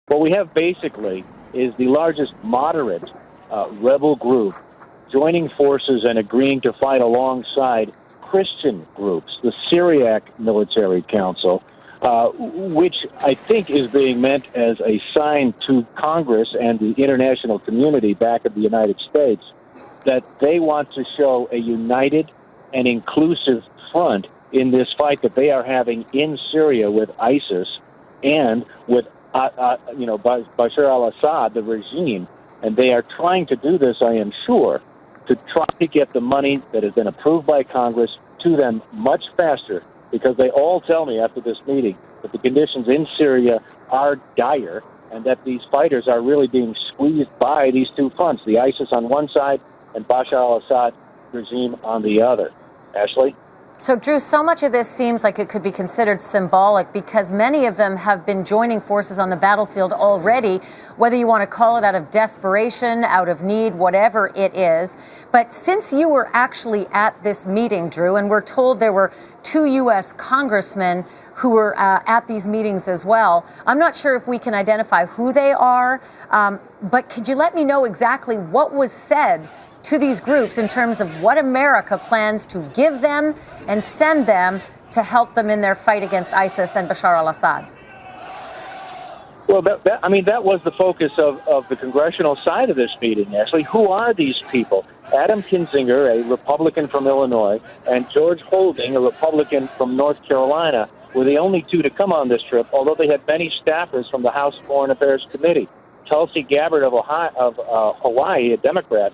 What we have basically is the largest moderate rebel group joining forces and agreeing to fight alongside Christian groups, the Syriac Military Council, which I think is being meant as a sign to Congress and the international community back in the United States that they want to show a united and inclusive front in this fight that they are having in Syria with ISIS and with Bashar al-Assad, the regime. And they are trying to do this, I am sure, to try to get the money that has been approved by Congress to them much faster, because they all tell me after this meeting that the conditions in Syria are dire and that these fighters are really being squeezed by these two fronts, the ISIS on one side and Bashar al-Assad regime on the other. Ashley? So, Drew, so much of this seems like it could be considered symbolic because many of them have been joining forces on the battlefield already, whether you want to call it out of desperation, out of need, whatever it is. But since you were actually at this meeting, Drew, and we're told there were 2 U.S. congressmen who were at these meetings as well, I'm not sure if we can identify who they are, but could you let me know exactly what was said to these groups in terms of what America plans to give them and send them to help them in their fight against ISIS and Bashar al-Assad? Well, that was the focus of the congressional side of this meeting, Ashley. Who are these people? Adam Kinzinger, a Republican from Illinois, and George Holding, a Republican from North Carolina, were the only 2 to come on this trip, although they had many staffers from the House Foreign Affairs Committee. Tulsi Gabbard of Hawaii, a Democrat,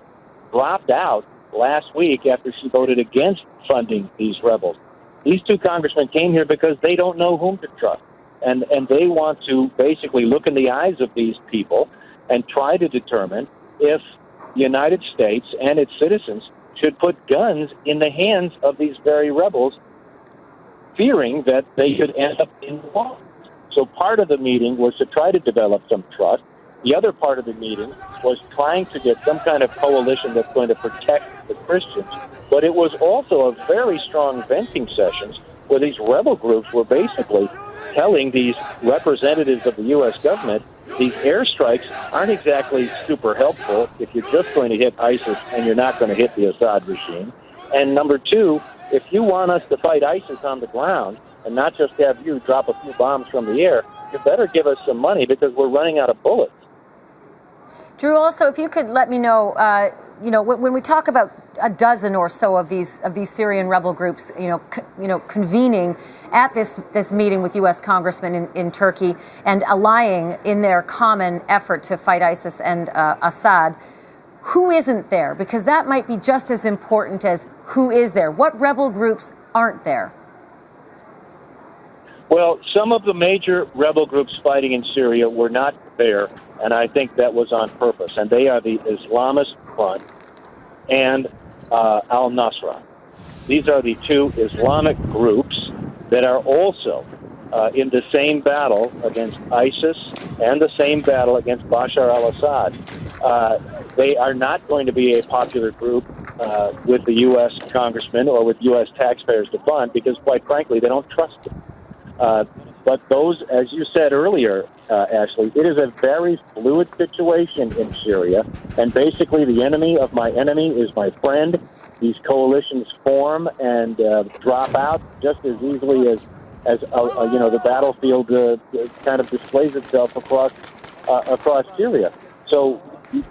dropped out last week after she voted against funding these rebels. These 2 congressmen came here because they don't know whom to trust. And they want to basically look in the eyes of these people and try to determine if the United States and its citizens should put guns in the hands of these very rebels, fearing that they could end up in war. So part of the meeting was to try to develop some trust. The other part of the meeting was trying to get some kind of coalition that's going to protect the Christians. But it was also a very strong venting sessions where these rebel groups were basically telling these representatives of the U.S. government, these airstrikes aren't exactly super helpful if you're just going to hit ISIS and you're not going to hit the Assad regime. And number 2, if you want us to fight ISIS on the ground and not just have you drop a few bombs from the air, you better give us some money because we're running out of bullets. Drew, also, if you could let me know, when we talk about a dozen or so of these Syrian rebel groups, convening at this meeting with U.S. congressmen in Turkey and allying in their common effort to fight ISIS and Assad, who isn't there? Because that might be just as important as who is there. What rebel groups aren't there? Well, some of the major rebel groups fighting in Syria were not there, and I think that was on purpose. And they are the Islamist Front and al-Nusra. These are the 2 Islamic groups that are also in the same battle against ISIS and the same battle against Bashar al-Assad. They are not going to be a popular group with the U.S. congressmen or with U.S. taxpayers to fund because, quite frankly, they don't trust them. But those, as you said earlier, Ashley, it is a very fluid situation in Syria, and basically the enemy of my enemy is my friend. These coalitions form and drop out just as easily as the battlefield kind of displays itself across Syria. So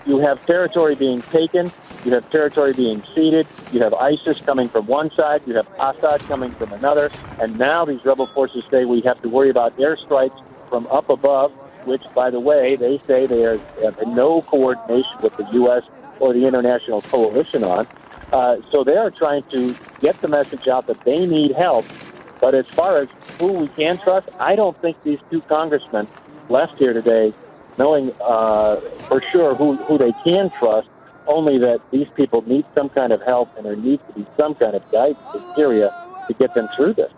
you have territory being taken, you have territory being ceded, you have ISIS coming from one side, you have Assad coming from another, and now these rebel forces say we have to worry about airstrikes from up above, which, by the way, they say they are in no coordination with the U.S. or the international coalition on. So they are trying to get the message out that they need help. But as far as who we can trust, I don't think these 2 congressmen left here today knowing for sure who they can trust, only that these people need some kind of help and there needs to be some kind of guidance in Syria to get them through this.